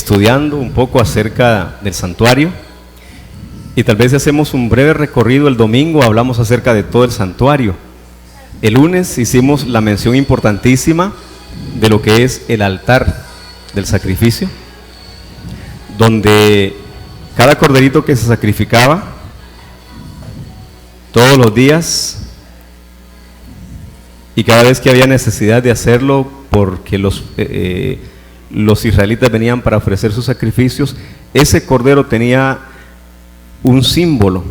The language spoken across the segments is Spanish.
estudiando un poco acerca del santuario, y tal vez si hacemos un breve recorrido el domingo, hablamos acerca de todo el santuario. El lunes hicimos la mención importantísima de lo que es el altar del sacrificio, donde cada corderito que se sacrificaba todos los días, y cada vez que había necesidad de hacerlo, porque los israelitas venían para ofrecer sus sacrificios, ese cordero tenía un símbolo,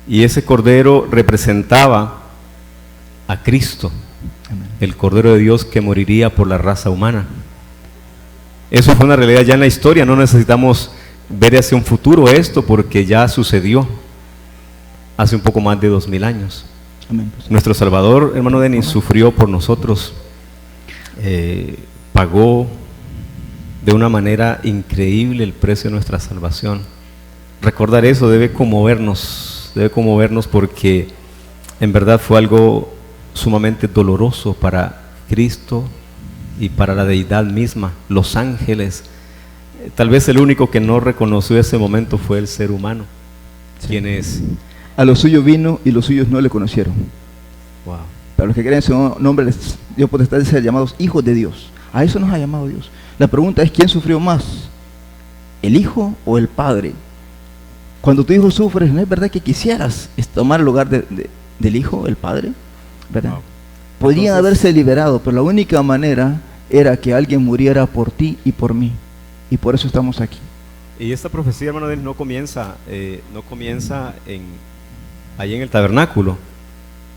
y ese cordero representaba a Cristo, el Cordero de Dios que moriría por la raza humana. Eso fue una realidad ya en la historia, no necesitamos ver hacia un futuro esto, porque ya sucedió hace un poco más de 2000 años. Amén. Nuestro Salvador, hermano Denis, sufrió por nosotros, pagó de una manera increíble el precio de nuestra salvación. Recordar eso debe conmovernos porque en verdad fue algo sumamente doloroso para Cristo y para la deidad misma, los ángeles. Tal vez el único que no reconoció ese momento fue el ser humano, quien es. A los suyos vino y los suyos no le conocieron. Wow. Para los que creen en su nombre les dio potestad de ser llamados hijos de Dios. A eso nos ha llamado Dios. La pregunta es, ¿quién sufrió más? ¿El Hijo o el Padre? Cuando tu hijo sufre, ¿no es verdad que quisieras tomar el lugar del Hijo, el Padre? ¿Verdad? Wow. Podrían haberse liberado, pero la única manera era que alguien muriera por ti y por mí. Y por eso estamos aquí. Y esta profecía, hermano, no comienza ahí en el tabernáculo.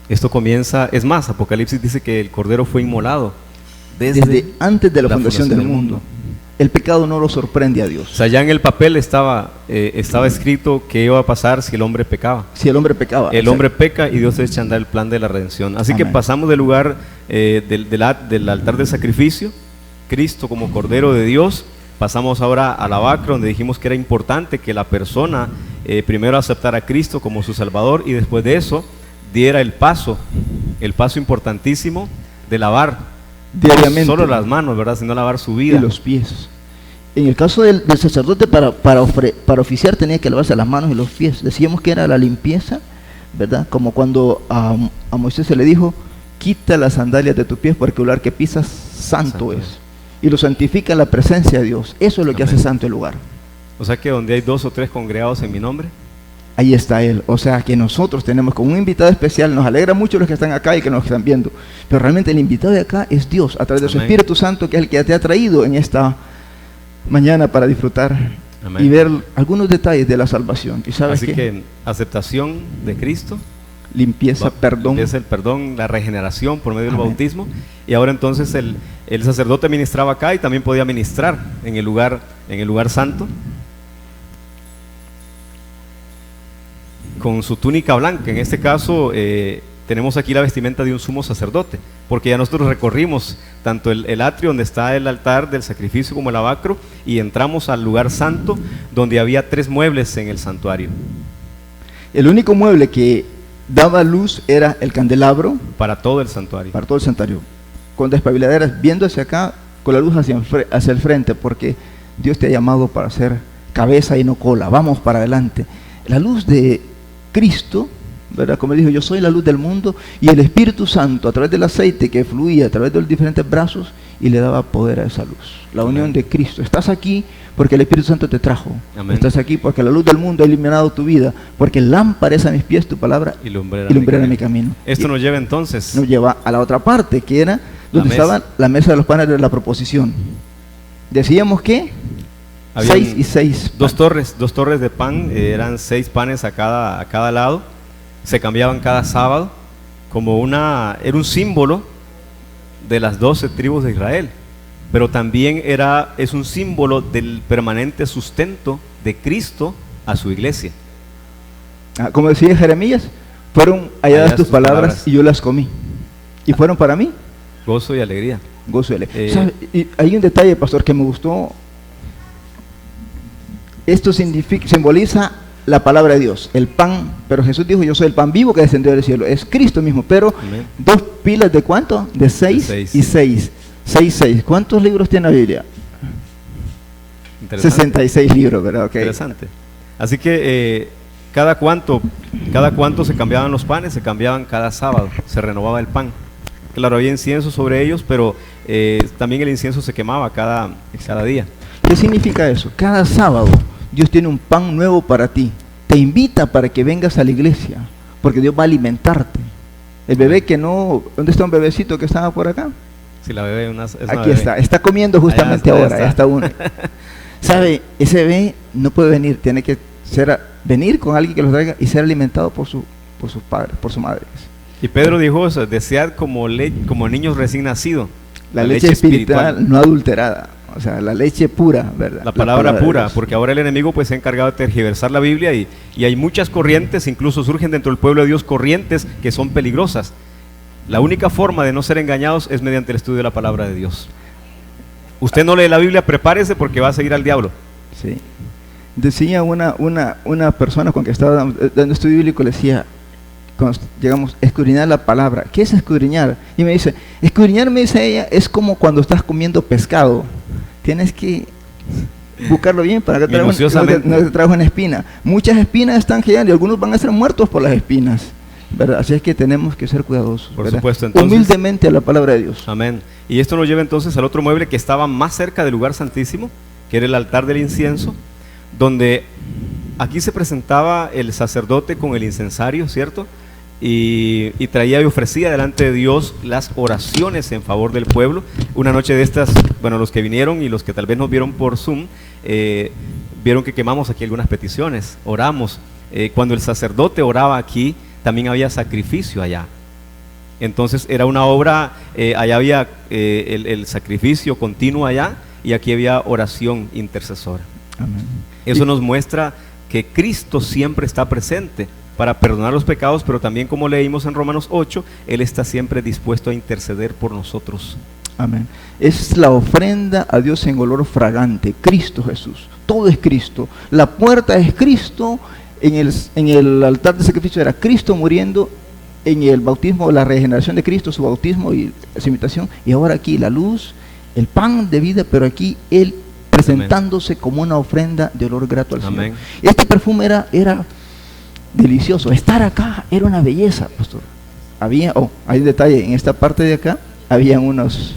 Esto comienza, es más, Apocalipsis dice que el Cordero fue inmolado desde antes de la fundación del mundo. El pecado no lo sorprende a Dios. O sea, ya en el papel estaba escrito qué iba a pasar si el hombre pecaba. Si el hombre pecaba. El hombre peca y Dios echa a andar el plan de la redención. Así Amén. Que pasamos del lugar del altar del sacrificio, Cristo como Cordero de Dios, pasamos ahora a la vacra, donde dijimos que era importante que la persona primero aceptara a Cristo como su Salvador y después de eso diera el paso importantísimo de lavar diariamente, no solo las manos, ¿verdad?, sino lavar su vida. Y los pies. En el caso del sacerdote, para oficiar tenía que lavarse las manos y los pies. Decíamos que era la limpieza, ¿verdad? Como cuando a Moisés se le dijo, quita las sandalias de tus pies porque el lugar que pisas santo es. Y lo santifica en la presencia de Dios. Eso es lo que Amén. Hace santo el lugar. O sea que donde hay 2 o 3 congregados en mi nombre, ahí está Él. O sea que nosotros tenemos como un invitado especial. Nos alegra mucho los que están acá y que nos están viendo, pero realmente el invitado de acá es Dios, a través de su Amén. Espíritu Santo, que es el que te ha traído en esta mañana para disfrutar Amén. Y ver algunos detalles de la salvación. ¿Y sabes Así qué? que aceptación de Cristo, limpieza, perdón. Es el perdón, la regeneración por medio del Amén. bautismo. Y ahora entonces el sacerdote ministraba acá y también podía ministrar en el lugar santo con su túnica blanca. En este caso tenemos aquí la vestimenta de un sumo sacerdote, porque ya nosotros recorrimos tanto el atrio donde está el altar del sacrificio como el lavacro, y entramos al lugar santo donde había 3 muebles en el santuario. El único mueble que daba luz era el candelabro para todo el santuario. Para todo el santuario. Con despabiladeras, viendo hacia acá, con la luz hacia el frente, porque Dios te ha llamado para ser cabeza y no cola. Vamos para adelante. La luz de Cristo, ¿verdad? Como dijo, yo soy la luz del mundo, y el Espíritu Santo a través del aceite que fluía a través de los diferentes brazos y le daba poder a esa luz. La Amén. Unión de Cristo. Estás aquí porque el Espíritu Santo te trajo. Amén. Estás aquí porque la luz del mundo ha iluminado tu vida, porque lámpara es a mis pies tu palabra y lumbrera mi camino. Esto nos lleva entonces, nos lleva a la otra parte, que era donde estaba la mesa de los panes de la proposición. Decíamos que 6 y 6 dos torres de pan, eran 6 panes a cada lado, se cambiaban cada sábado, era un símbolo de las 12 tribus de Israel, pero también es un símbolo del permanente sustento de Cristo a su iglesia. Como decía Jeremías, fueron halladas tus palabras y yo las comí, y fueron para mí gozo y alegría. Gozo y alegría. Y hay un detalle, pastor, que me gustó. Esto simboliza la palabra de Dios, el pan, pero Jesús dijo, yo soy el pan vivo que descendió del cielo. Es Cristo mismo, pero Amén. 2 pilas de ¿cuánto? De 6 y 6. 6. ¿Cuántos libros tiene la Biblia? Interesante. 66 libros, ¿verdad? Okay. Interesante. Así que cada cuánto se cambiaban los panes, se cambiaban cada sábado, se renovaba el pan. Claro, había incienso sobre ellos, pero también el incienso se quemaba cada día. ¿Qué significa eso? Cada sábado Dios tiene un pan nuevo para ti. Te invita para que vengas a la iglesia, porque Dios va a alimentarte. El bebé que no... ¿Dónde está un bebecito que estaba por acá? Sí, la bebé es una Aquí bebé. está comiendo justamente allá ahora, ya está uno. ¿Sabe? Ese bebé no puede venir, tiene que venir con alguien que los traiga y ser alimentado por sus padres, por su madre. Y Pedro dijo eso, desead como niños recién nacidos. La leche espiritual no adulterada, o sea, la leche pura, ¿verdad? La palabra pura, porque ahora el enemigo pues se ha encargado de tergiversar la Biblia y hay muchas corrientes, incluso surgen dentro del pueblo de Dios corrientes que son peligrosas. La única forma de no ser engañados es mediante el estudio de la palabra de Dios. Usted no lee la Biblia, prepárese porque va a seguir al diablo. Sí. Decía una persona con que estaba dando estudio bíblico, le decía, cuando llegamos, escudriñar la palabra. ¿Qué es escudriñar? Y me dice, escudriñar, me dice ella, es como cuando estás comiendo pescado. Tienes que buscarlo bien para que no te traiga una espina. Muchas espinas están girando y algunos van a ser muertos por las espinas, ¿verdad? Así es que tenemos que ser cuidadosos. Por ¿verdad? supuesto, entonces, humildemente a la palabra de Dios. Amén. Y esto nos lleva entonces al otro mueble que estaba más cerca del lugar santísimo, que era el altar del incienso, donde aquí se presentaba el sacerdote con el incensario, ¿cierto? Y traía y ofrecía delante de Dios las oraciones en favor del pueblo. Una noche de estas, bueno, los que vinieron y los que tal vez nos vieron por Zoom, vieron que quemamos aquí algunas peticiones, oramos. Cuando el sacerdote oraba aquí, también había sacrificio allá. Entonces era una obra, allá había el sacrificio continuo allá y aquí había oración intercesora. Amén. Eso nos muestra que Cristo siempre está presente para perdonar los pecados, pero también, como leímos en Romanos 8, Él está siempre dispuesto a interceder por nosotros. Amén. Es la ofrenda a Dios en olor fragante, Cristo Jesús. Todo es Cristo. La puerta es Cristo. En el altar de sacrificio era Cristo muriendo. En el bautismo, la regeneración de Cristo, su bautismo y su imitación. Y ahora aquí la luz, el pan de vida, pero aquí Él presentándose como una ofrenda de olor grato al Señor. Amén. Este perfume era delicioso. Estar acá era una belleza, pastor. Hay un detalle, en esta parte de acá habían unos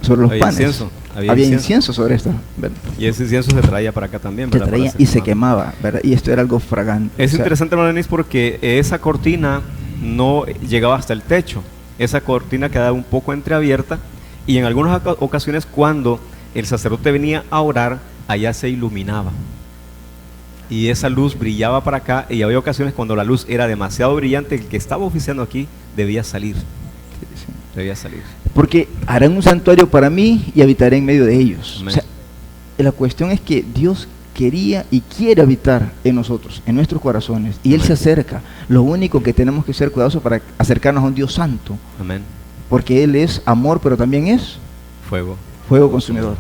sobre los panes. Había incienso sobre esta, ¿verdad? Y ese incienso se traía para acá también, ¿verdad? Se traía y se quemaba, ¿verdad? Y esto era algo fragante. Es interesante, hermano Denis, porque esa cortina no llegaba hasta el techo. Esa cortina quedaba un poco entreabierta y en algunas ocasiones cuando el sacerdote venía a orar, allá se iluminaba. Y esa luz brillaba para acá y había ocasiones cuando la luz era demasiado brillante, el que estaba oficiando aquí debía salir. Debía salir. Porque harán un santuario para mí y habitaré en medio de ellos. Amén. O sea, la cuestión es que Dios quería y quiere habitar en nosotros, en nuestros corazones. Y Él se acerca. Lo único que tenemos que ser cuidadosos para acercarnos a un Dios santo. Amén. Porque Él es amor, pero también es fuego consumidor.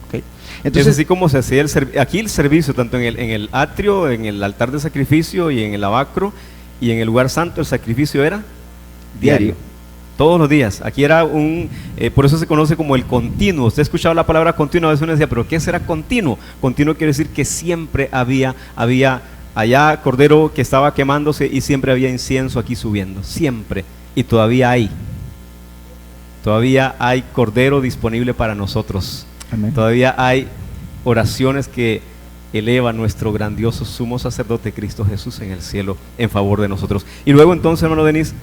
Okay. Entonces, es así como se hacía aquí el servicio, tanto en el atrio, en el altar de sacrificio y en el lavacro y en el lugar santo, el sacrificio era diario. Todos los días. Aquí era por eso se conoce como el continuo. Usted ha escuchado la palabra continuo, a veces uno decía, pero ¿qué será continuo? Continuo quiere decir que siempre había allá cordero que estaba quemándose y siempre había incienso aquí subiendo. Siempre. Y todavía hay cordero disponible para nosotros. Amén. Todavía hay oraciones que eleva nuestro grandioso sumo sacerdote Cristo Jesús en el cielo en favor de nosotros. Y luego entonces, hermano Denis,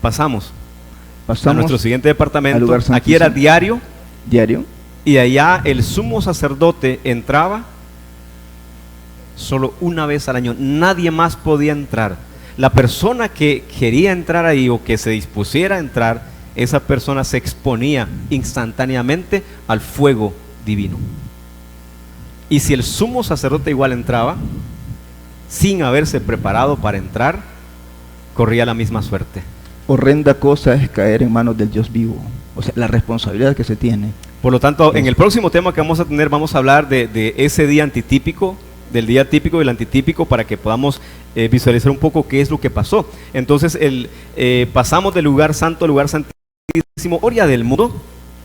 pasamos a nuestro siguiente departamento. Aquí era diario. Y allá el sumo sacerdote entraba solo una vez al año. Nadie más podía entrar. La persona que quería entrar ahí o que se dispusiera a entrar, esa persona se exponía instantáneamente al fuego divino. Y si el sumo sacerdote igual entraba, sin haberse preparado para entrar, corría la misma suerte. Horrenda cosa es caer en manos del Dios vivo. O sea, la responsabilidad que se tiene. Por lo tanto, en el próximo tema que vamos a tener, vamos a hablar de ese día antitípico, del día típico y el antitípico, para que podamos visualizar un poco qué es lo que pasó. Entonces, pasamos del lugar santo al lugar santísimo, orilla del muro,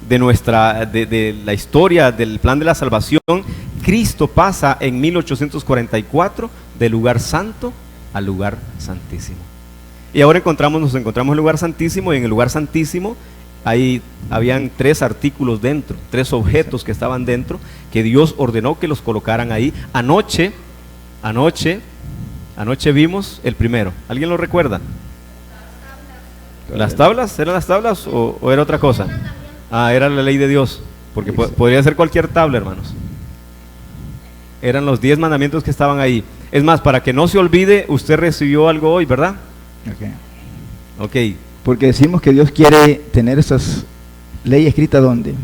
de la historia del plan de la salvación, Cristo pasa en 1844 del lugar santo al lugar santísimo. Y ahora nos encontramos en el lugar santísimo, y en el lugar santísimo habían 3 artículos dentro, 3 objetos que estaban dentro, que Dios ordenó que los colocaran ahí. Anoche vimos el primero. ¿Alguien lo recuerda? ¿Las tablas? ¿Eran las tablas o era otra cosa? Era la ley de Dios, porque podría ser cualquier tabla, hermanos. Eran los 10 mandamientos que estaban ahí. Es más, para que no se olvide, usted recibió algo hoy, ¿verdad? Ok. Porque decimos que Dios quiere tener esas leyes escritas ¿dónde?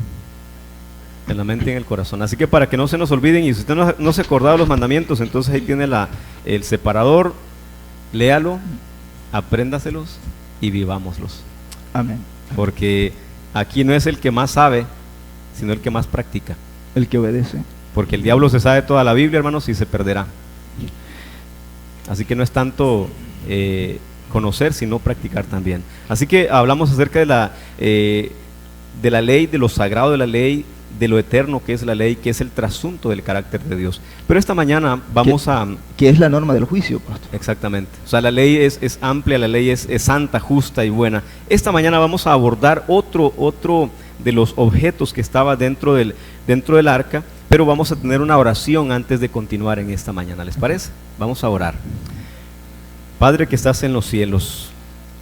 En la mente y en el corazón. Así que para que no se nos olviden, y si usted no se acordaba de los mandamientos, entonces ahí tiene el separador, léalo, apréndaselos y vivámoslos. Amén. Porque aquí no es el que más sabe, sino el que más practica. El que obedece. Porque el diablo se sabe toda la Biblia, hermanos, y se perderá. Así que no es tanto conocer, sino practicar también. Así que hablamos acerca de la ley, de lo sagrado de la ley, de lo eterno que es la ley, que es el trasunto del carácter de Dios. Pero esta mañana vamos que es la norma del juicio, pastor. Exactamente. O sea, la ley es amplia, la ley es santa, justa y buena. Esta mañana vamos a abordar otro de los objetos que estaba dentro del arca, pero vamos a tener una oración antes de continuar en esta mañana. ¿Les parece? Vamos a orar. Padre que estás en los cielos,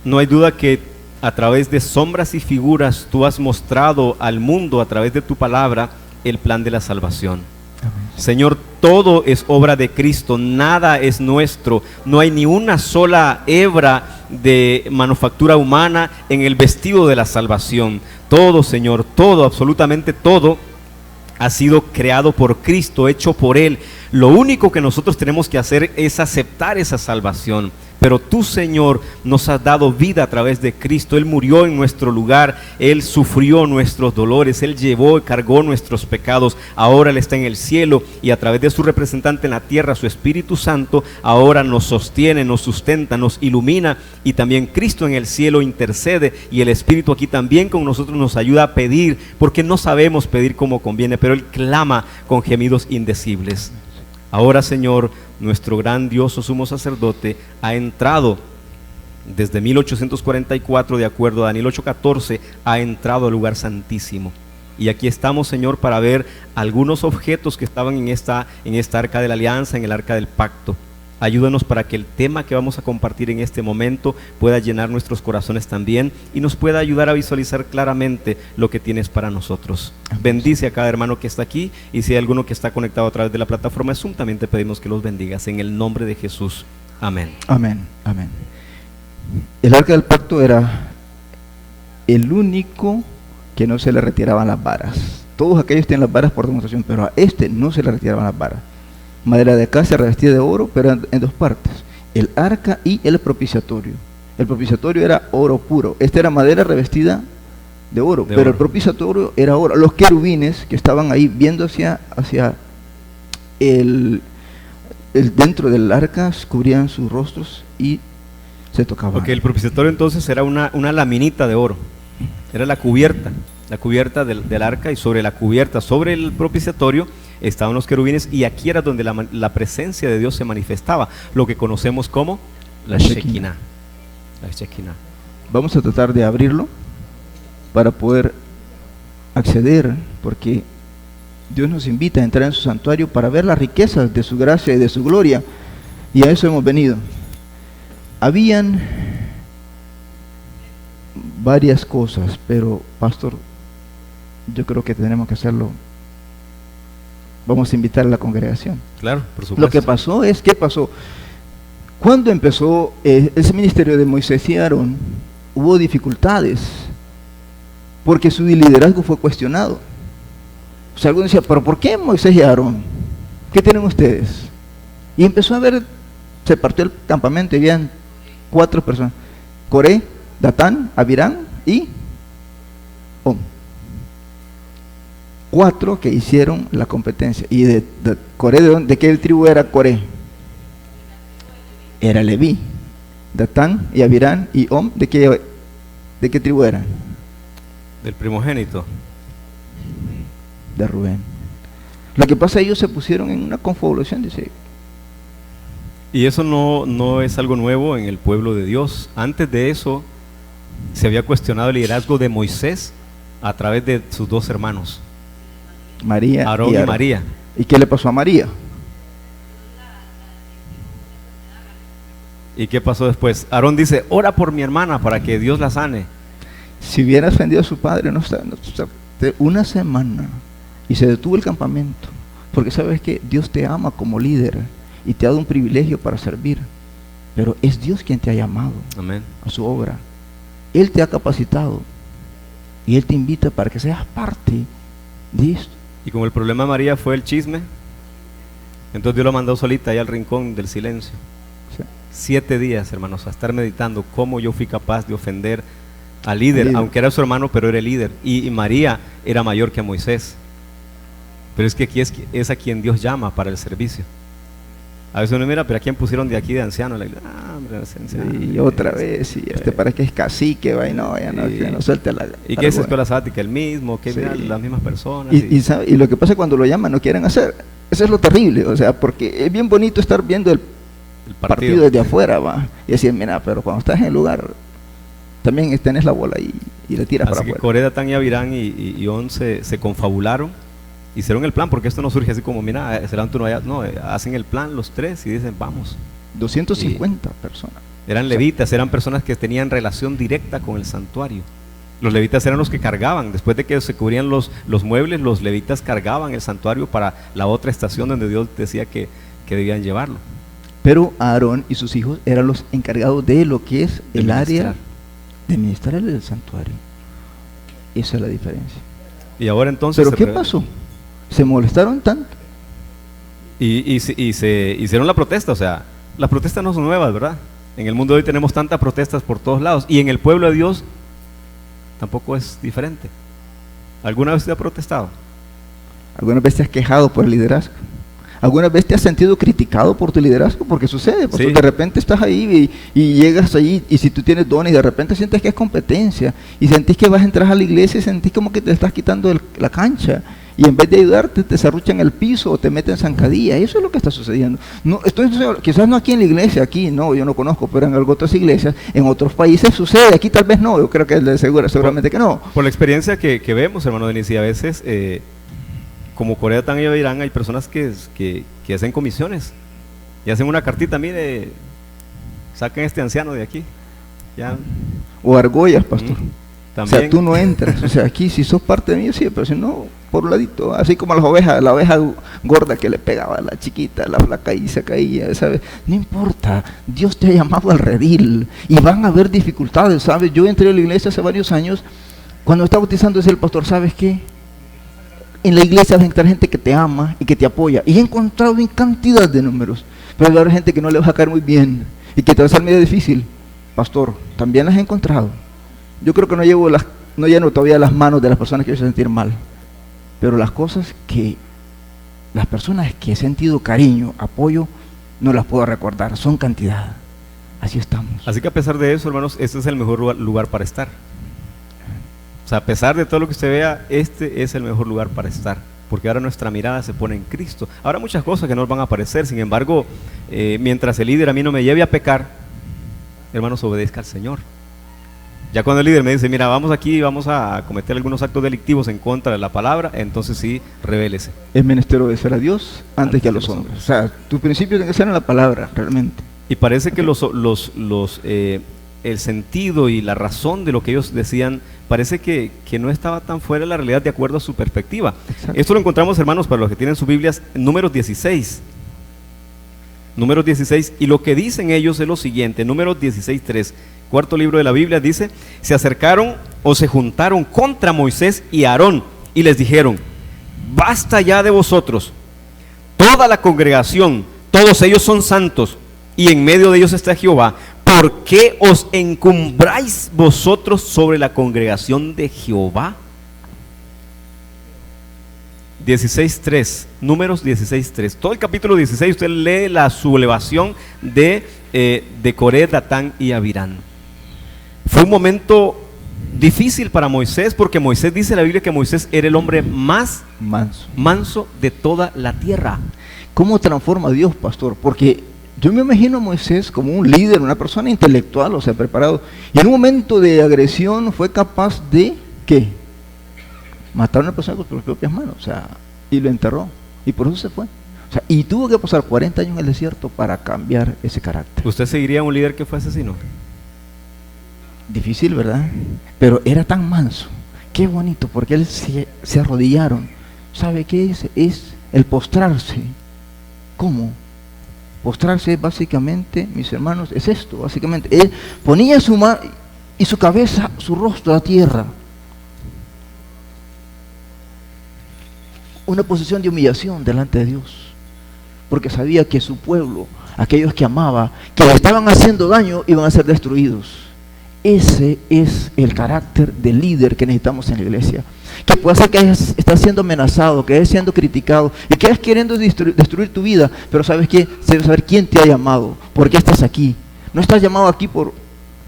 no hay duda que a través de sombras y figuras tú has mostrado al mundo a través de tu palabra el plan de la salvación. Amén. Señor, todo es obra de Cristo, nada es nuestro, no hay ni una sola hebra de manufactura humana en el vestido de la salvación. Todo, Señor, todo, absolutamente todo ha sido creado por Cristo, hecho por Él. Lo único que nosotros tenemos que hacer es aceptar esa salvación. Pero tú, Señor, nos has dado vida a través de Cristo. Él murió en nuestro lugar, Él sufrió nuestros dolores, Él llevó y cargó nuestros pecados. Ahora Él está en el cielo y a través de su representante en la tierra, su Espíritu Santo, ahora nos sostiene, nos sustenta, nos ilumina. Y también Cristo en el cielo intercede, y el Espíritu aquí también con nosotros nos ayuda a pedir, porque no sabemos pedir como conviene, pero Él clama con gemidos indecibles. Ahora, Señor, nuestro grandioso sumo sacerdote ha entrado desde 1844, de acuerdo a Daniel 8:14, ha entrado al lugar santísimo. Y aquí estamos, Señor, para ver algunos objetos que estaban en esta arca de la alianza, en el arca del pacto. Ayúdanos para que el tema que vamos a compartir en este momento pueda llenar nuestros corazones también y nos pueda ayudar a visualizar claramente lo que tienes para nosotros. Bendice a cada hermano que está aquí, y si hay alguno que está conectado a través de la plataforma Zoom, también te pedimos que los bendigas en el nombre de Jesús. Amén. Amén. Amén. El arca del pacto era el único que no se le retiraban las varas. Todos aquellos tienen las varas por demostración, pero a este no se le retiraban las varas. Madera de acacia revestida de oro, pero en 2 partes, el arca y el propiciatorio. El propiciatorio era oro puro, esta era madera revestida de oro, pero el propiciatorio era oro. Los querubines que estaban ahí viendo hacia el dentro del arca cubrían sus rostros y se tocaban. Porque el propiciatorio entonces era una laminita de oro, era la cubierta del arca, y sobre la cubierta, sobre el propiciatorio, estaban los querubines, y aquí era donde la presencia de Dios se manifestaba, lo que conocemos como la Shekinah. La Shekinah. Vamos a tratar de abrirlo para poder acceder, porque Dios nos invita a entrar en su santuario para ver las riquezas de su gracia y de su gloria, y a eso hemos venido. Habían varias cosas, pero pastor, yo creo que tenemos que hacerlo. Vamos a invitar a la congregación. Claro, por supuesto. Lo que pasó es, ¿qué pasó? Cuando empezó ese ministerio de Moisés y Aarón, hubo dificultades, porque su liderazgo fue cuestionado. O sea, alguien decía, ¿pero por qué Moisés y Aarón? ¿Qué tienen ustedes? Y empezó a ver, se partió el campamento y habían 4 personas: Coré, Datán, Abirán y Om. 4 que hicieron la competencia. Y de Coré, ¿de qué tribu era Coré? Era Leví. Datán y Abirán y Om, ¿de qué tribu eran? Del primogénito. de Rubén. Lo que pasa es que ellos se pusieron en una confabulación, dice. Y eso no es algo nuevo en el pueblo de Dios. Antes de eso se había cuestionado el liderazgo de Moisés a través de sus dos hermanos, María Aarón y María. ¿Y qué le pasó a María? ¿Y qué pasó después? Aarón dice, ora por mi hermana para que Dios la sane. Si hubiera ofendido a su padre, una semana y se detuvo el campamento, porque sabes que Dios te ama como líder y te ha dado un privilegio para servir, pero es Dios quien te ha llamado. Amén. A su obra. Él te ha capacitado y Él te invita para que seas parte de esto. Y como el problema de María fue el chisme, entonces Dios lo mandó solita allá al rincón del silencio. Sí. 7 días, hermanos, a estar meditando cómo yo fui capaz de ofender al líder, aunque era su hermano, pero era el líder. Y María era mayor que Moisés. Pero es que aquí es a quien Dios llama para el servicio. A veces uno mira, pero ¿a quién pusieron de aquí de anciano? Hombre, anciano. Y otra vez, y para que es cacique, va, y no, ya no suelte la... ¿Y qué es escuela sabática? El mismo, que sí. Las mismas personas. Y lo que pasa es cuando lo llaman, no quieren hacer. Eso es lo terrible, o sea, porque es bien bonito estar viendo el partido desde afuera, va, y decir, mira, pero cuando estás en el lugar, también tenés la bola y la tiras para afuera. Así que Coré, Datán y Abirán y On se confabularon, hicieron el plan, porque esto no surge así como, mira, se levanta uno allá, no, hacen el plan los tres y dicen, vamos. 250 personas. Eran levitas, eran personas que tenían relación directa con el santuario. Los levitas eran los que cargaban, después de que se cubrían los muebles, los levitas cargaban el santuario para la otra estación donde Dios decía que debían llevarlo. Pero Aarón y sus hijos eran los encargados de lo que es el área de ministrar el santuario. Esa es la diferencia. Y ahora entonces... ¿Pero qué pasó? ¿Se molestaron tanto? Y se hicieron la protesta, o sea, las protestas no son nuevas, ¿verdad? En el mundo de hoy tenemos tantas protestas por todos lados, y en el pueblo de Dios tampoco es diferente. ¿Alguna vez te ha protestado? ¿Alguna vez te has quejado por el liderazgo? ¿Alguna vez te has sentido criticado por tu liderazgo? Porque sucede, porque sí. De repente estás ahí y llegas allí, y si tú tienes dones y de repente sientes que es competencia, y sentís que vas a entrar a la iglesia y sentís como que te estás quitando la cancha, y en vez de ayudarte te serruchan el piso o te meten zancadilla. Eso es lo que está sucediendo. No, quizás no aquí en la iglesia, aquí no, yo no conozco, pero en otras iglesias, en otros países sucede, aquí tal vez no, yo creo que seguramente que no. Por la experiencia que vemos, hermano Denis, y a veces... como Coré, Datán y Abirán, hay personas que hacen comisiones y hacen una cartita, mire, saquen este anciano de aquí. Ya. O argollas, pastor. También. O sea, tú no entras. O sea, aquí si sos parte de mí, sí, pero si no, por un ladito. Así como la oveja gorda que le pegaba a la chiquita, la flaca y se caía, ¿sabes? No importa, Dios te ha llamado al redil y van a haber dificultades, ¿sabes? Yo entré a la iglesia hace varios años, cuando estaba bautizando decía el pastor, ¿sabes qué? En la iglesia vas a encontrar gente que te ama y que te apoya. Y he encontrado en cantidad de números. Pero va a haber gente que no le va a caer muy bien y que te va a ser medio difícil. Pastor, también las he encontrado. Yo creo que no lleno todavía las manos de las personas que me hacen sentir mal. Pero las personas que he sentido cariño, apoyo, no las puedo recordar. Son cantidad. Así estamos. Así que a pesar de eso, hermanos, este es el mejor lugar para estar. O sea, a pesar de todo lo que usted vea, este es el mejor lugar para estar, porque ahora nuestra mirada se pone en Cristo. Habrá muchas cosas que nos van a aparecer, sin embargo, mientras el líder a mí no me lleve a pecar, hermanos, obedezca al Señor. Ya cuando el líder me dice, mira, vamos aquí, vamos a cometer algunos actos delictivos en contra de la palabra, entonces sí, rebélese. Es menester obedecer a Dios antes que a los hombres. O sea, tu principio tiene que ser en la palabra, realmente. Y parece que el sentido y la razón de lo que ellos decían parece que no estaba tan fuera de la realidad de acuerdo a su perspectiva. Exacto. Esto lo encontramos, hermanos, para los que tienen sus Biblias, en Números 16. Números 16, y lo que dicen ellos es lo siguiente, Números 16:3, cuarto libro de la Biblia, dice, se acercaron o se juntaron contra Moisés y Aarón y les dijeron, basta ya de vosotros, toda la congregación, todos ellos son santos y en medio de ellos está Jehová. ¿Por qué os encumbráis vosotros sobre la congregación de Jehová? 16:3, Números 16:3. Todo el capítulo 16 usted lee la sublevación de Coré, Datán y Abirán. Fue un momento Difícil para Moisés, porque Moisés, dice la Biblia que Moisés era el hombre más manso de toda la tierra. ¿Cómo transforma a Dios, pastor? Porque yo me imagino a Moisés como un líder, una persona intelectual, o sea, preparado. Y en un momento de agresión fue capaz de, ¿qué? Matar a una persona con sus propias manos, o sea, y lo enterró. Y por eso se fue. O sea, y tuvo que pasar 40 años en el desierto para cambiar ese carácter. ¿Usted seguiría a un líder que fue asesino? Difícil, ¿verdad? Pero era tan manso. Qué bonito, porque él se arrodillaron. ¿Sabe qué es? Es el postrarse. ¿Cómo? Postrarse básicamente, mis hermanos, es esto, básicamente. Él ponía su mano y su cabeza, su rostro a tierra. Una posición de humillación delante de Dios. Porque sabía que su pueblo, aquellos que amaba, que le estaban haciendo daño, iban a ser destruidos. Ese es el carácter del líder que necesitamos en la iglesia. Que puede ser que estás siendo amenazado, que estés siendo criticado y que estés queriendo destruir tu vida, pero ¿sabes qué? Debes saber quién te ha llamado, por qué estás aquí. No estás llamado aquí por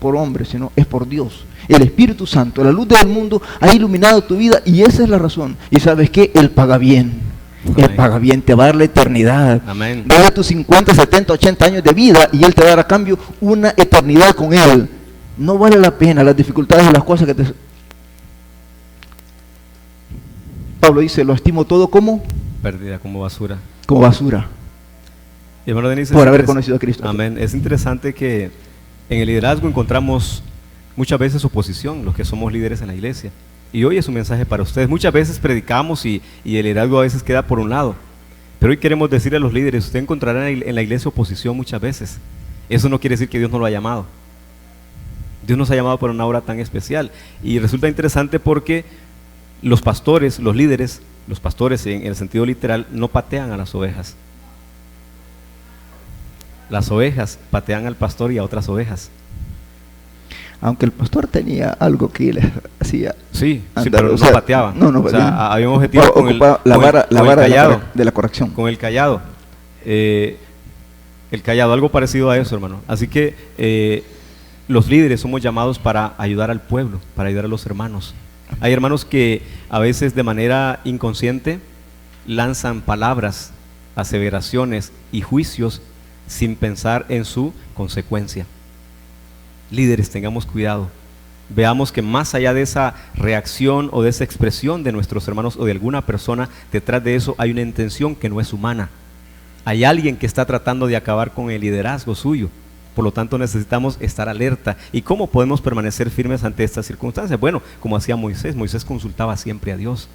hombre, sino es por Dios. El Espíritu Santo, la luz del mundo, ha iluminado tu vida y esa es la razón. Y ¿sabes qué? Él paga bien. Él paga bien, te va a dar la eternidad. Amén. Va a dar tus 50, 70, 80 años de vida y Él te dará a cambio una eternidad con Él. No vale la pena las dificultades y las cosas que te... Pablo dice, lo estimo todo como... Pérdida, como basura. Como basura. Y hermano Denis, por haber conocido a Cristo. Amén. Es interesante que en el liderazgo encontramos muchas veces oposición, los que somos líderes en la iglesia. Y hoy es un mensaje para ustedes. Muchas veces predicamos y el liderazgo a veces queda por un lado. Pero hoy queremos decirle a los líderes, usted encontrará en la iglesia oposición muchas veces. Eso no quiere decir que Dios no lo ha llamado. Dios nos ha llamado para una obra tan especial. Y resulta interesante porque los pastores, los líderes, los pastores en el sentido literal, no patean a las ovejas. Las ovejas patean al pastor y a otras ovejas. Aunque el pastor tenía algo que les hacía. Sí, pero no pateaba. No, o sea, había un objetivo con la vara callado, de la corrección. Con el callado. El callado, algo parecido a eso, hermano. Así que los líderes somos llamados para ayudar al pueblo, para ayudar a los hermanos. Hay hermanos que a veces de manera inconsciente lanzan palabras, aseveraciones y juicios sin pensar en su consecuencia. Líderes, tengamos cuidado. Veamos que más allá de esa reacción o de esa expresión de nuestros hermanos o de alguna persona, detrás de eso hay una intención que no es humana. Hay alguien que está tratando de acabar con el liderazgo suyo. Por lo tanto, necesitamos estar alerta. ¿Y cómo podemos permanecer firmes ante estas circunstancias? Bueno, como hacía Moisés. Moisés consultaba siempre a Dios.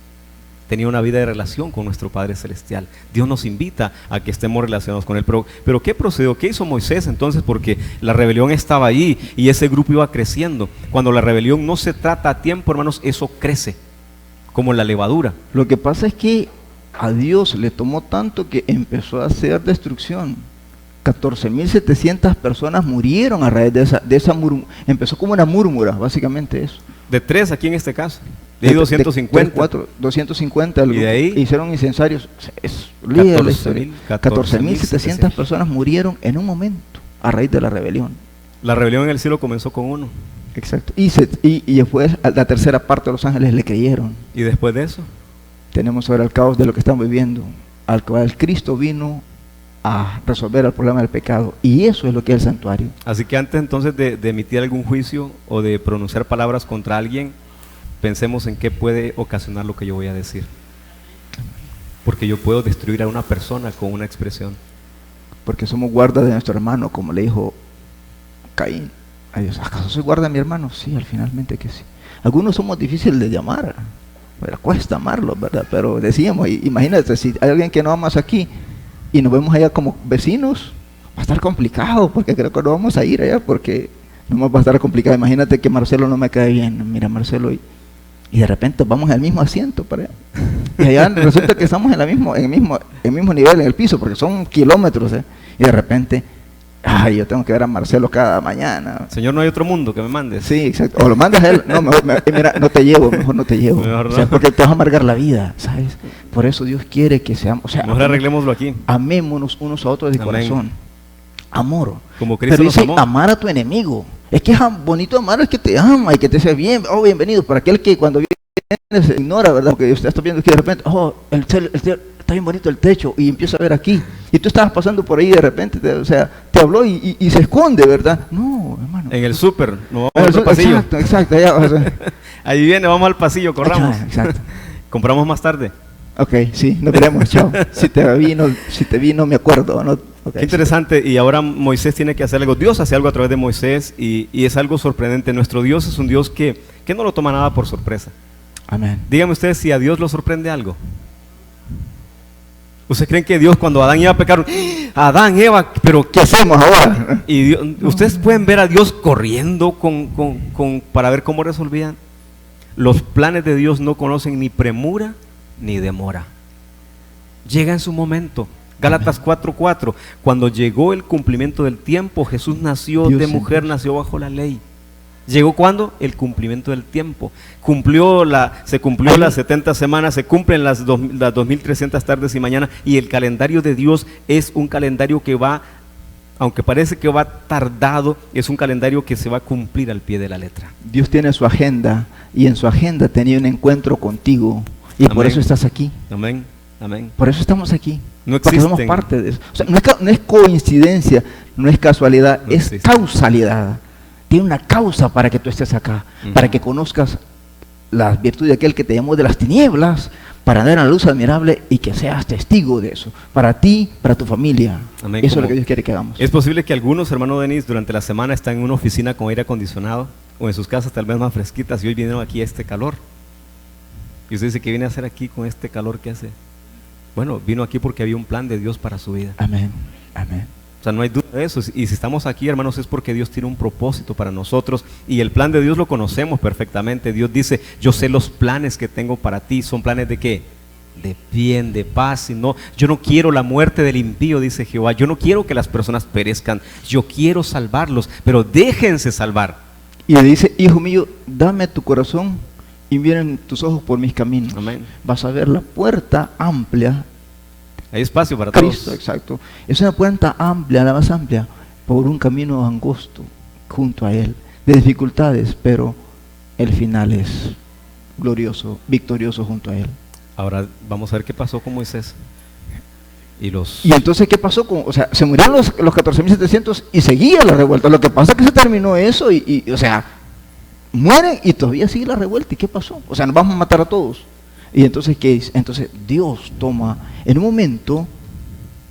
Tenía una vida de relación con nuestro Padre Celestial. Dios nos invita a que estemos relacionados con Él. Pero ¿qué procedió? ¿Qué hizo Moisés entonces? Porque la rebelión estaba ahí y ese grupo iba creciendo. Cuando la rebelión no se trata a tiempo, hermanos, eso crece como la levadura. Lo que pasa es que a Dios le tomó tanto que empezó a hacer destrucción. 14.700 personas murieron a raíz de esa empezó como una múrmura, básicamente eso. De 3 aquí en este caso. De 250. 250 y de ahí hicieron incensarios. Es líder la historia. 14.700 personas murieron en un momento a raíz de la rebelión. La rebelión en el cielo comenzó con uno. Exacto. Y después la tercera parte de los ángeles le creyeron. ¿Y después de eso? Tenemos ahora el caos de lo que estamos viviendo. Al cual Cristo vino a resolver el problema del pecado. Y eso es lo que es el santuario. Así que antes entonces de emitir algún juicio o de pronunciar palabras contra alguien, pensemos en qué puede ocasionar lo que yo voy a decir. Porque yo puedo destruir a una persona con una expresión. Porque somos guardas de nuestro hermano, como le dijo Caín a Dios. ¿Acaso soy guarda de mi hermano? Sí, finalmente que sí. Algunos somos difíciles de llamar, pero cuesta amarlos, ¿verdad? Pero decíamos, imagínate, si hay alguien que no amas aquí y nos vemos allá como vecinos, va a estar complicado, porque creo que no vamos a ir allá, porque no va a estar complicado. Imagínate que Marcelo no me cae bien, mira Marcelo, y de repente vamos al mismo asiento para allá. Y allá resulta que estamos en el mismo nivel, en el piso, porque son kilómetros, y de repente, yo tengo que ver a Marcelo cada mañana. Señor, ¿no hay otro mundo que me mandes? Sí, exacto. O lo mandas a él. No, mejor mira, mejor no te llevo. Mejor no. O sea, porque te vas a amargar la vida, ¿sabes? Por eso Dios quiere que seamos, o sea, mejor arreglémoslo aquí. Amémonos unos a otros de corazón. Amor. Como Cristo pero dice nos amó. amar a tu enemigo. Es que es bonito amar al que te ama y que te dice bien, oh, bienvenido. Para aquel que cuando viene se ignora, ¿verdad? Porque usted está viendo aquí de repente, oh, está bien bonito el techo, y empieza a ver aquí. Y tú estabas pasando por ahí de repente, te habló y se esconde, ¿verdad? No, hermano. En el súper, no vamos al pasillo. Exacto. Allá, ahí viene, vamos al pasillo, corramos. Exacto. Compramos más tarde. Ok, sí, nos veremos, chao. Si te vi, no me acuerdo, ¿no? Okay, qué interesante, y ahora Moisés tiene que hacer algo. Dios hace algo a través de Moisés y es algo sorprendente. Nuestro Dios es un Dios que no lo toma nada por sorpresa. Amén. Díganme ustedes si a Dios lo sorprende algo. ¿Ustedes creen que Dios, cuando Adán y Eva pecaron, Adán, Eva, pero qué hacemos ahora? Y Dios, ustedes pueden ver a Dios corriendo para ver cómo resolvían. Los planes de Dios no conocen ni premura ni demora. Llega en su momento. Gálatas 4:4, cuando llegó el cumplimiento del tiempo, Jesús nació de mujer, nació bajo la ley. ¿Llegó cuándo? El cumplimiento del tiempo. Se cumplió las 70 semanas, se cumplen las 2300 tardes y mañanas, y el calendario de Dios es un calendario que va, aunque parece que va tardado, es un calendario que se va a cumplir al pie de la letra. Dios tiene su agenda, y en su agenda tenía un encuentro contigo, y amén. Por eso estás aquí. Amén, amén. Por eso estamos aquí. No existen. Porque somos parte de eso. O sea, no es coincidencia, no es casualidad, no es causalidad. Tiene una causa para que tú estés acá, para que conozcas la virtud de aquel que te llamó de las tinieblas, para dar a la luz admirable y que seas testigo de eso, para ti, para tu familia. Amén. Eso es lo que Dios quiere que hagamos. Es posible que algunos, hermano Denis, durante la semana están en una oficina con aire acondicionado, o en sus casas tal vez más fresquitas, y hoy vinieron aquí a este calor. Y usted dice, ¿qué viene a hacer aquí con este calor que hace? Bueno, vino aquí porque había un plan de Dios para su vida. Amén, amén. O sea, no hay duda de eso. Y si estamos aquí, hermanos, es porque Dios tiene un propósito para nosotros. Y el plan de Dios lo conocemos perfectamente. Dios dice, yo sé los planes que tengo para ti. ¿Son planes de qué? De bien, de paz. Yo no quiero la muerte del impío, dice Jehová. Yo no quiero que las personas perezcan. Yo quiero salvarlos, pero déjense salvar. Y le dice, hijo mío, dame tu corazón y miren tus ojos por mis caminos. Amén. Vas a ver la puerta amplia. Hay espacio para Cristo, todos. Exacto. Es una puerta amplia, la más amplia, por un camino angosto junto a Él, de dificultades, pero el final es glorioso, victorioso junto a Él. Ahora vamos a ver qué pasó con Moisés. Y entonces, ¿qué pasó con? O sea, se murieron los 14.700 y seguía la revuelta. Lo que pasa es que se terminó eso o sea, mueren y todavía sigue la revuelta. ¿Y qué pasó? O sea, nos vamos a matar a todos. Y entonces, ¿qué es? Entonces Dios toma, en un momento,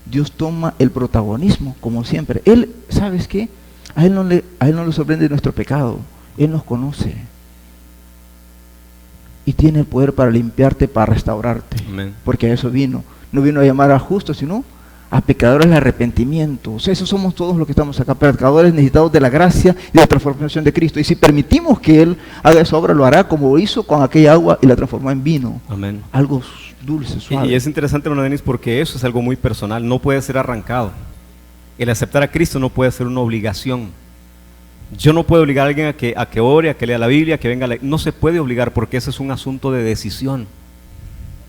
Dios toma el protagonismo, como siempre. Él, ¿sabes qué? A Él no le sorprende nuestro pecado. Él nos conoce. Y tiene el poder para limpiarte, para restaurarte. Amén. Porque a eso vino. No vino a llamar a justos, sino a pecadores de arrepentimiento. O sea, esos somos todos los que estamos acá, pecadores necesitados de la gracia y de la transformación de Cristo. Y si permitimos que Él haga esa obra, lo hará como hizo con aquella agua y la transformó en vino. Amén. Algo dulce, suave. Y es interesante, hermano Denis, porque eso es algo muy personal, no puede ser arrancado. El aceptar a Cristo no puede ser una obligación. Yo no puedo obligar a alguien a que ore, a que lea la Biblia, a que venga no se puede obligar, porque ese es un asunto de decisión.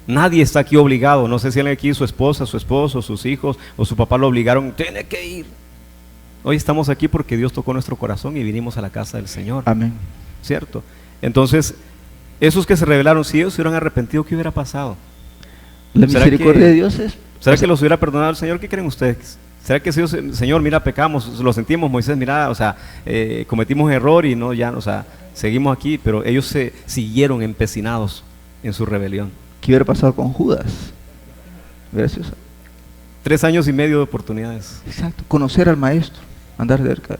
Nadie está aquí obligado. No sé si alguien aquí, su esposa, su esposo, sus hijos o su papá lo obligaron, tiene que ir. Hoy estamos aquí porque Dios tocó nuestro corazón y vinimos a la casa del Señor. Amén. ¿Cierto? Entonces, esos que se rebelaron, si ellos se hubieran arrepentido, ¿qué hubiera pasado? La misericordia de Dios es... ¿Será que los hubiera perdonado el Señor? ¿Qué creen ustedes? ¿Será que si Dios, Señor, mira, pecamos, lo sentimos, Moisés, mira, o sea, cometimos error y no, ya, o sea, seguimos aquí, pero ellos se siguieron empecinados en su rebelión. ¿Qué hubiera pasado con Judas? Gracias. 3 años y medio de oportunidades. Exacto, conocer al maestro, andar cerca,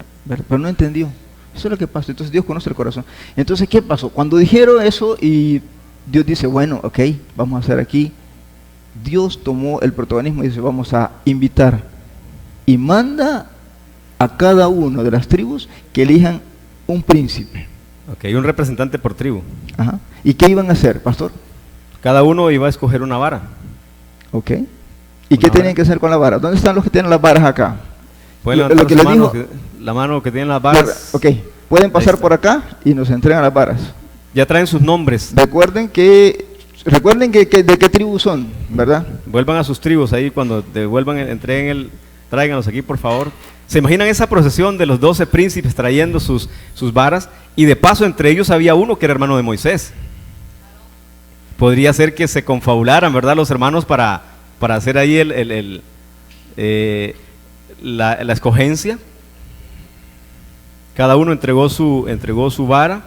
pero no entendió. Eso es lo que pasa. Entonces Dios conoce el corazón. Entonces, ¿qué pasó? Cuando dijeron eso y Dios dice, bueno, ok, vamos a hacer aquí. Dios tomó el protagonismo y dice, vamos a invitar. Y manda a cada uno de las tribus que elijan un príncipe. Ok, un representante por tribu. Ajá. ¿Y qué iban a hacer, pastor? Cada uno iba a escoger una vara. Ok. ¿Y qué tenían que hacer con la vara? ¿Dónde están los que tienen las varas acá? Pueden levantar la mano que tienen las varas. Ok, pueden pasar por acá y nos entregan las varas. Ya traen sus nombres. Recuerden que de qué tribu son, ¿verdad? Vuelvan a sus tribus ahí cuando devuelvan, tráiganlos aquí por favor. ¿Se imaginan esa procesión de los 12 príncipes trayendo sus varas? Y de paso entre ellos había uno que era hermano de Moisés. Podría ser que se confabularan, ¿verdad? Los hermanos para hacer ahí la escogencia. Cada uno entregó su vara.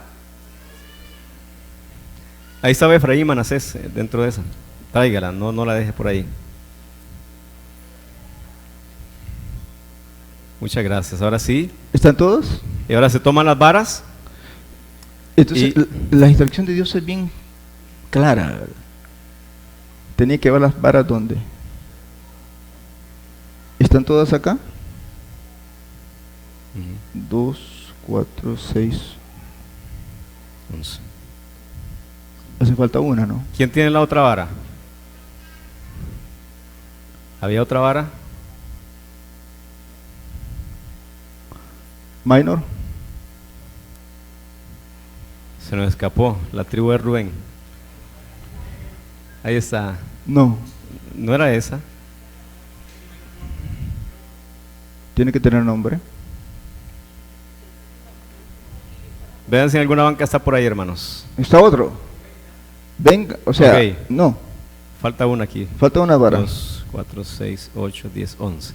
Ahí estaba Efraín y Manasés dentro de esa. Tráigala, no la deje por ahí. Muchas gracias. Ahora sí. ¿Están todos? Y ahora se toman las varas. Entonces, la instrucción de Dios es bien clara. Tenía que llevar las varas ¿dónde? ¿Están todas acá? 2, 4, 6, 11. Hace falta una, ¿no? ¿Quién tiene la otra vara? ¿Había otra vara? Minor. Se nos escapó, la tribu de Rubén. Ahí está. No. ¿No era esa? Tiene que tener nombre. Vean si alguna banca está por ahí, hermanos. Está otro. Venga, o sea, Ok. no. Falta una aquí. Falta una vara. 2, 4, 6, 8, 10, 11.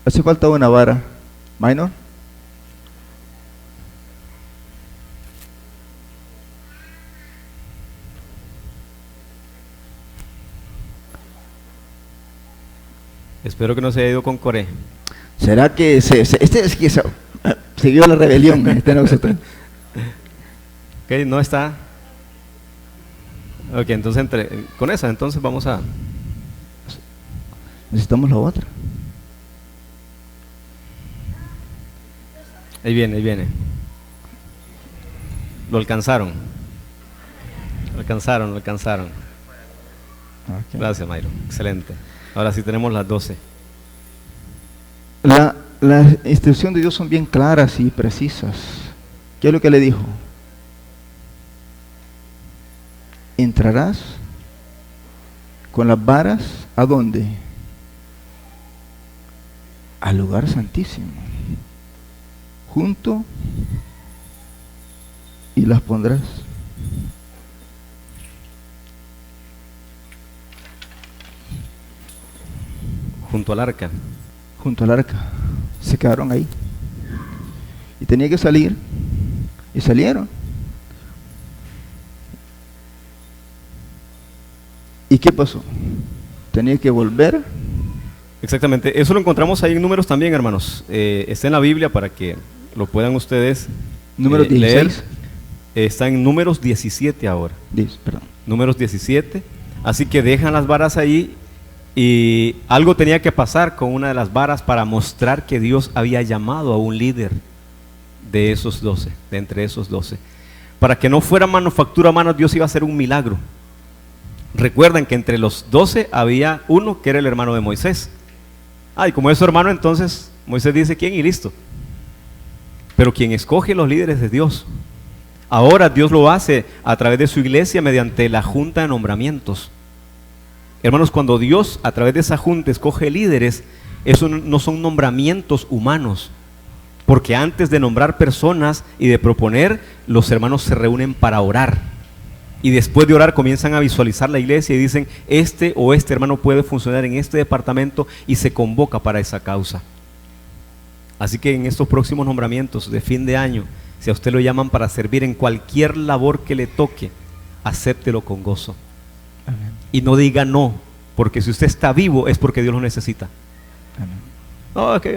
Hace falta una vara. Minor. Espero que no se haya ido con Coré. ¿Será que este es que se vio la rebelión? Ok, no está. Ok, entonces con esa, entonces vamos a... Necesitamos la otra. Ahí viene, ahí viene. Lo alcanzaron. Lo alcanzaron. Okay. Gracias, Mayro. Excelente. Ahora sí tenemos las 12. Las instrucciones de Dios son bien claras y precisas. ¿Qué es lo que le dijo? Entrarás con las varas, ¿a dónde? Al lugar santísimo. Junto y las pondrás. Junto al arca. Junto al arca. Se quedaron ahí. Y tenía que salir. Y salieron. ¿Y qué pasó? Tenía que volver. Exactamente. Eso lo encontramos ahí en Números también, hermanos. Está en la Biblia para que lo puedan ustedes Número 16. leer. Está en Números 17 ahora. Perdón. Números 17. Así que dejan las varas ahí. Y algo tenía que pasar con una de las varas para mostrar que Dios había llamado a un líder de esos 12, de entre esos 12. Para que no fuera manufactura humana, Dios iba a hacer un milagro. Recuerdan que entre los 12 había uno que era el hermano de Moisés. Y como es su hermano, entonces Moisés dice quién y listo. Pero quien escoge los líderes es Dios. Ahora Dios lo hace a través de su iglesia mediante la junta de nombramientos. Hermanos, cuando Dios a través de esa junta escoge líderes, eso no son nombramientos humanos, porque antes de nombrar personas y de proponer, los hermanos se reúnen para orar, y después de orar comienzan a visualizar la iglesia y dicen, este o este hermano puede funcionar en este departamento, y se convoca para esa causa. Así que en estos próximos nombramientos de fin de año, si a usted lo llaman para servir en cualquier labor que le toque, acéptelo con gozo. Amén. Y no diga no, porque si usted está vivo es porque Dios lo necesita. Amén. No, es que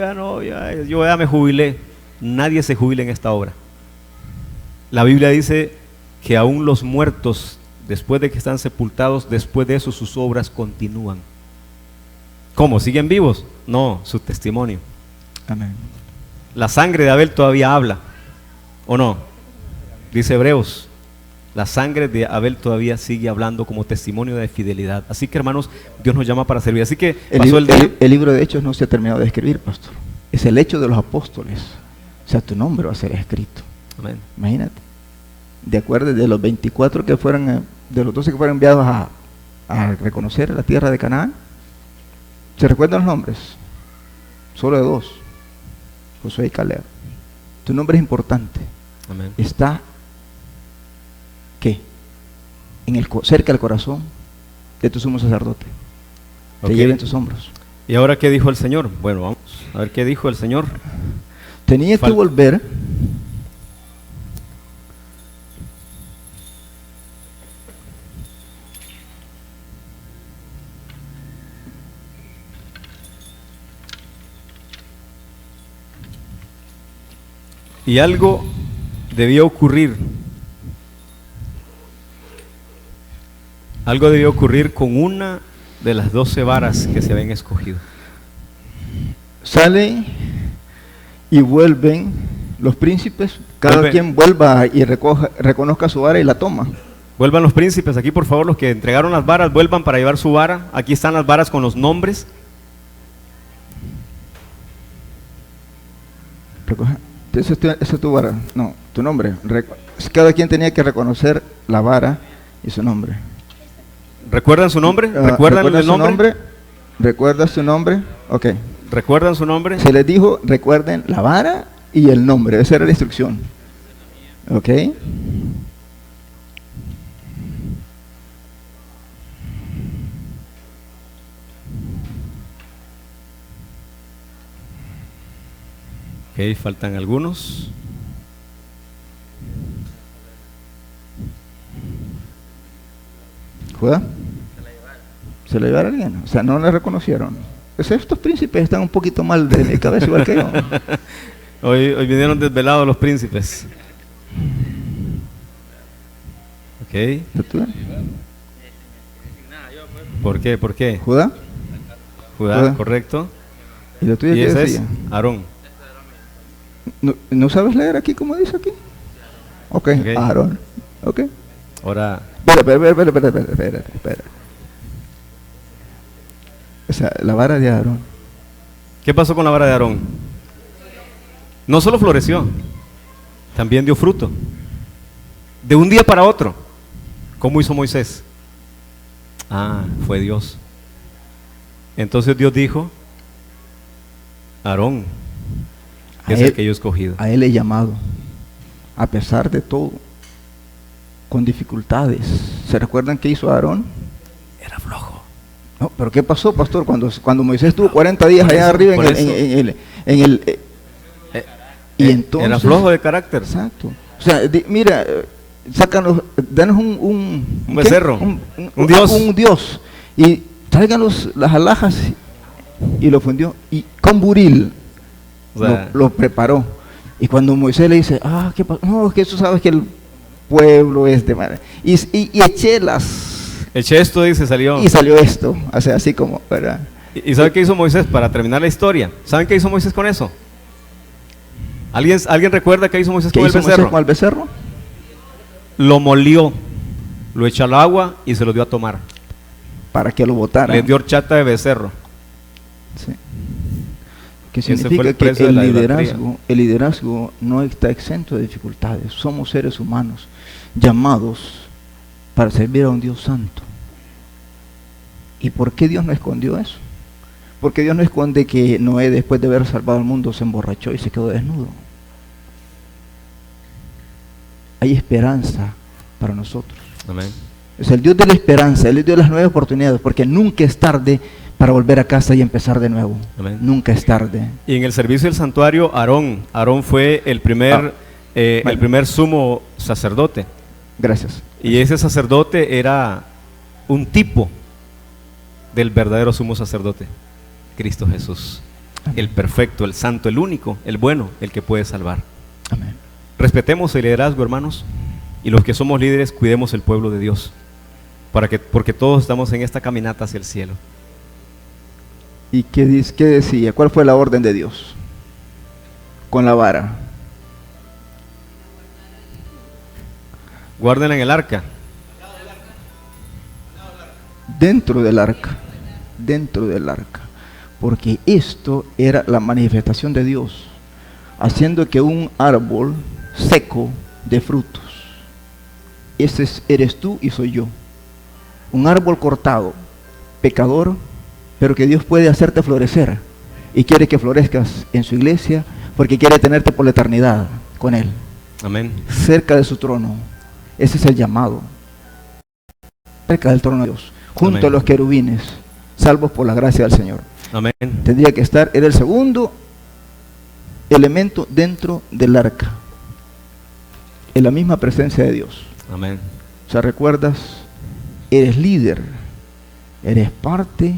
yo ya me jubilé. Nadie se jubila en esta obra. La Biblia dice que aún los muertos, después de que están sepultados, después de eso sus obras continúan. ¿Cómo? ¿Siguen vivos? No, su testimonio. Amén. La sangre de Abel todavía habla, ¿o no? Dice Hebreos. La sangre de Abel todavía sigue hablando como testimonio de fidelidad. Así que, hermanos, Dios nos llama para servir. Así que pasó el día. El libro de Hechos no se ha terminado de escribir, pastor. Es el hecho de los apóstoles. O sea, tu nombre va a ser escrito. Amén. Imagínate. De acuerdo, de los 24 que fueron, de los 12 que fueron enviados a reconocer la tierra de Canaán, ¿se recuerdan los nombres? Solo de 2. Josué y Caleb. Tu nombre es importante. Amén. Está, ¿qué? Cerca del corazón de tu sumo sacerdote. Te Ok. lleva en tus hombros. ¿Y ahora qué dijo el Señor? Bueno, vamos a ver qué dijo el Señor. Tenía que volver Y algo debía ocurrir. Algo debía ocurrir con una de las 12 varas que se habían escogido. salen y vuelven los príncipes, cada Vuelve. quien vuelva y reconozca su vara y la toma. Vuelvan los príncipes aquí, por favor, los que entregaron las varas, vuelvan para llevar su vara. Aquí están las varas con los nombres. Recoge. Esa es tu vara, no, tu nombre. Cada quien tenía que reconocer la vara y su nombre. ¿Recuerdan su nombre? ¿Recuerdan el su nombre? ¿Recuerdas su nombre? Ok. ¿Recuerdan su nombre? Se les dijo, recuerden la vara y el nombre. Esa era la instrucción. Ok. Ok, faltan algunos. ¿Judá? ¿Se la llevaron alguien? O sea, no la reconocieron. Pues estos príncipes están un poquito mal de cabeza, igual que yo. Hoy vinieron desvelados los príncipes. Ok. ¿Tú? ¿Por qué? ¿Por qué? ¿Judá? Judá, Judá. correcto. ¿Y la tuya Y qué ese decía? es Aarón. ¿No sabes leer aquí como dice aquí? Ok, Ok. Aarón. Ok. Ahora, Espera. O sea, la vara de Aarón. ¿qué pasó con la vara de Aarón? No solo floreció, también dio fruto. De un día para otro. ¿Cómo hizo Moisés? Ah, fue Dios. Entonces Dios dijo, Aarón A es él- el que yo he escogido. A él he llamado, a pesar de todo, con dificultades. ¿Se recuerdan qué hizo Aarón? Era flojo. No, pero ¿qué pasó, pastor? Cuando Moisés estuvo 40 días Por allá eso, arriba por eso. y entonces Era flojo de carácter. Exacto. O sea, mira, sácanos, danos un Un becerro, ¿qué? un dios. Un dios. Y tráiganos las alhajas y lo fundió. Y con buril O sea, lo preparó. Y cuando Moisés le dice, ¿qué pasó? No, es que tú sabes que el pueblo es de madre. Y eché eché esto y se salió. y salió esto. O sea, así como, ¿verdad? ¿Y sabe qué hizo Moisés para terminar la historia? ¿Saben qué hizo Moisés con eso? ¿Alguien recuerda qué hizo Moisés ¿Qué con el hizo Moisés becerro? con el becerro? Lo molió, lo echó al agua y se lo dio a tomar. Para que lo botara. Le dio horchata de becerro. Sí. Que Ese fue significa el que precio de la idolatría. el liderazgo no está exento de dificultades. Somos seres humanos llamados para servir a un Dios santo. ¿Y por qué Dios no escondió eso? Porque Dios no esconde que Noé, después de haber salvado al mundo, se emborrachó y se quedó desnudo. Hay esperanza para nosotros. Amén. Es el Dios de la esperanza, el Dios de las nuevas oportunidades, porque nunca es tarde para volver a casa y empezar de nuevo. Amén. Nunca es tarde. Y en el servicio del santuario, Aarón fue el primer sumo sacerdote. Gracias. Y ese sacerdote era un tipo del verdadero sumo sacerdote, Cristo Jesús. El perfecto, el santo, el único, el bueno, el que puede salvar. Amén. Respetemos el liderazgo, hermanos, y los que somos líderes, cuidemos el pueblo de Dios, porque todos estamos en esta caminata hacia el cielo. ¿Y qué decía? ¿Cuál fue la orden de Dios? Con la vara. Guarden en el arca. Dentro del arca. Dentro del arca. Porque esto era la manifestación de Dios, haciendo que un árbol seco de frutos. Eres tú y soy yo. Un árbol cortado, pecador, pero que Dios puede hacerte florecer y quiere que florezcas en su iglesia porque quiere tenerte por la eternidad con Él, Amén. cerca de su trono. Ese es el llamado, cerca del trono de Dios, junto Amén. a los querubines, salvos por la gracia del Señor. Amén. Tendría que estar, era el segundo elemento dentro del arca, en la misma presencia de Dios. Amén. O sea, recuerdas, eres líder, eres parte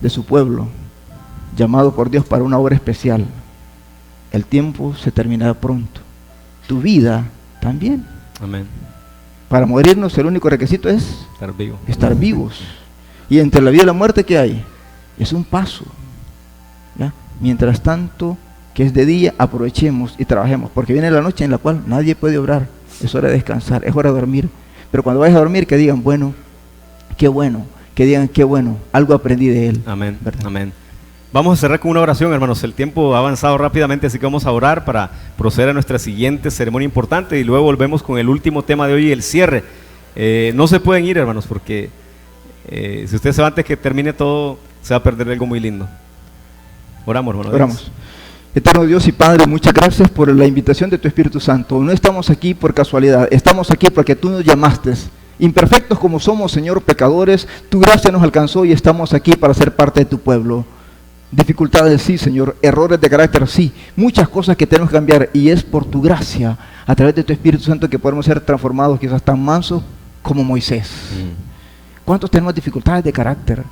de su pueblo, llamado por Dios para una obra especial. El tiempo se terminará pronto, tu vida también. Amén. Para morirnos el único requisito es Estar vivo. estar vivos. Y entre la vida y la muerte, ¿qué hay? Es un paso, ¿ya? Mientras tanto, que es de día, aprovechemos y trabajemos, porque viene la noche en la cual nadie puede obrar. Es hora de descansar, es hora de dormir. Pero cuando vayas a dormir, que digan, bueno, que digan, qué bueno, algo aprendí de él. Amén. ¿Verdad? Amén. Vamos a cerrar con una oración, hermanos. El tiempo ha avanzado rápidamente, así que vamos a orar para proceder a nuestra siguiente ceremonia importante y luego volvemos con el último tema de hoy, el cierre. No se pueden ir, hermanos, porque si usted se va antes que termine todo, se va a perder algo muy lindo. Oramos, hermanos. Oramos. Eterno Dios y Padre, muchas gracias por la invitación de tu Espíritu Santo. No estamos aquí por casualidad, estamos aquí porque tú nos llamaste. Imperfectos como somos, Señor, pecadores, tu gracia nos alcanzó y estamos aquí para ser parte de tu pueblo. Dificultades sí, Señor, errores de carácter sí, muchas cosas que tenemos que cambiar y es por tu gracia, a través de tu Espíritu Santo, que podemos ser transformados quizás tan mansos como Moisés. ¿Cuántos tenemos dificultades de carácter?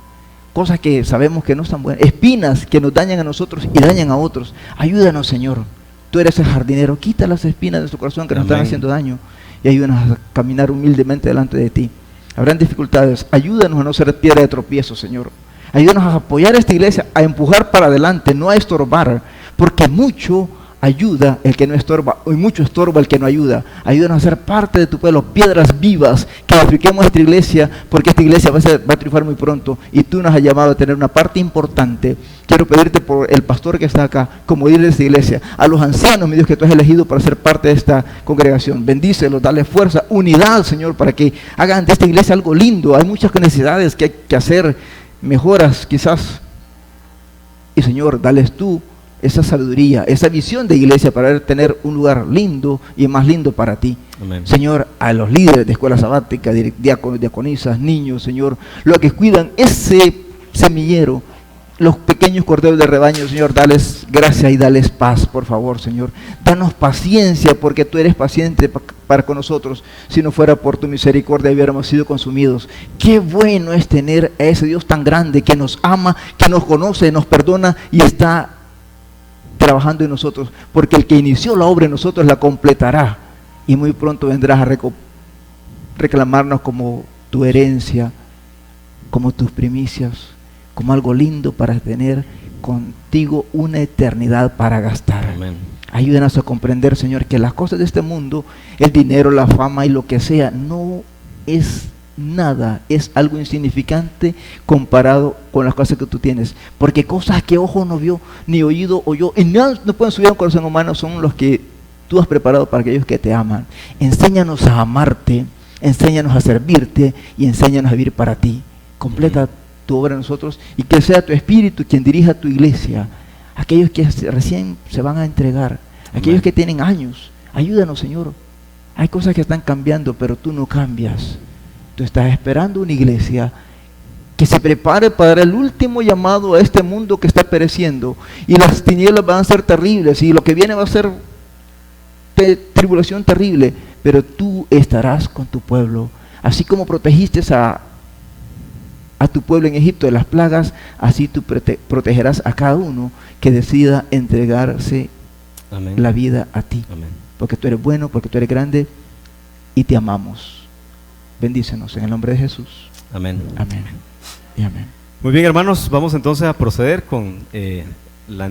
Cosas que sabemos que no están buenas, espinas que nos dañan a nosotros y dañan a otros. Ayúdanos, Señor, tú eres el jardinero, quita las espinas de nuestro corazón que nos están haciendo daño y ayúdanos a caminar humildemente delante de ti. Habrán dificultades, ayúdanos a no ser piedra de tropiezo, Señor. Ayúdanos a apoyar a esta iglesia, a empujar para adelante, no a estorbar, porque mucho ayuda el que no estorba, y mucho estorba el que no ayuda. Ayúdanos a ser parte de tu pueblo, piedras vivas, que edifiquemos esta iglesia, porque esta iglesia va a triunfar muy pronto, y tú nos has llamado a tener una parte importante. Quiero pedirte por el pastor que está acá, como líder de esta iglesia, a los ancianos, mi Dios, que tú has elegido para ser parte de esta congregación. Bendícelos, dale fuerza, unidad, Señor, para que hagan de esta iglesia algo lindo. Hay muchas necesidades que hay que hacer, mejoras quizás, y Señor, dales tú esa sabiduría, esa visión de iglesia para tener un lugar lindo y más lindo para ti. Amén. Señor, a los líderes de escuela sabática, diáconos, diaconisas, niños, Señor, los que cuidan ese semillero, los pequeños corderos de rebaño, Señor, dales gracia y dales paz, por favor, Señor. Danos paciencia, porque tú eres paciente para con nosotros. Si no fuera por tu misericordia, hubiéramos sido consumidos. Qué bueno es tener a ese Dios tan grande que nos ama, que nos conoce, nos perdona y está trabajando en nosotros, porque el que inició la obra en nosotros la completará y muy pronto vendrás a reclamarnos como tu herencia, como tus primicias, como algo lindo para tener contigo una eternidad para gastar. Amén. Ayúdanos a comprender, Señor, que las cosas de este mundo, el dinero, la fama y lo que sea, no es nada, es algo insignificante comparado con las cosas que tú tienes, porque cosas que ojo no vio, ni oído oyó, y no pueden subir a un corazón humano, son los que tú has preparado para aquellos que te aman. Enséñanos a amarte, enséñanos a servirte y enséñanos a vivir para ti. Completa tu obra en nosotros y que sea tu Espíritu quien dirija tu iglesia, aquellos que recién se van a entregar, aquellos que tienen años. Ayúdanos, Señor. Hay cosas que están cambiando, pero tú no cambias. Tú estás esperando una iglesia que se prepare para el último llamado a este mundo que está pereciendo, y las tinieblas van a ser terribles y lo que viene va a ser tribulación terrible, pero tú estarás con tu pueblo, así como protegiste a tu pueblo en Egipto de las plagas, así tú protegerás a cada uno que decida entregarse Amén. la vida a ti. Amén. Porque tú eres bueno, porque tú eres grande y te amamos. Bendícenos en el nombre de Jesús. Amén. Amén y amén. Muy bien, hermanos, vamos entonces a proceder con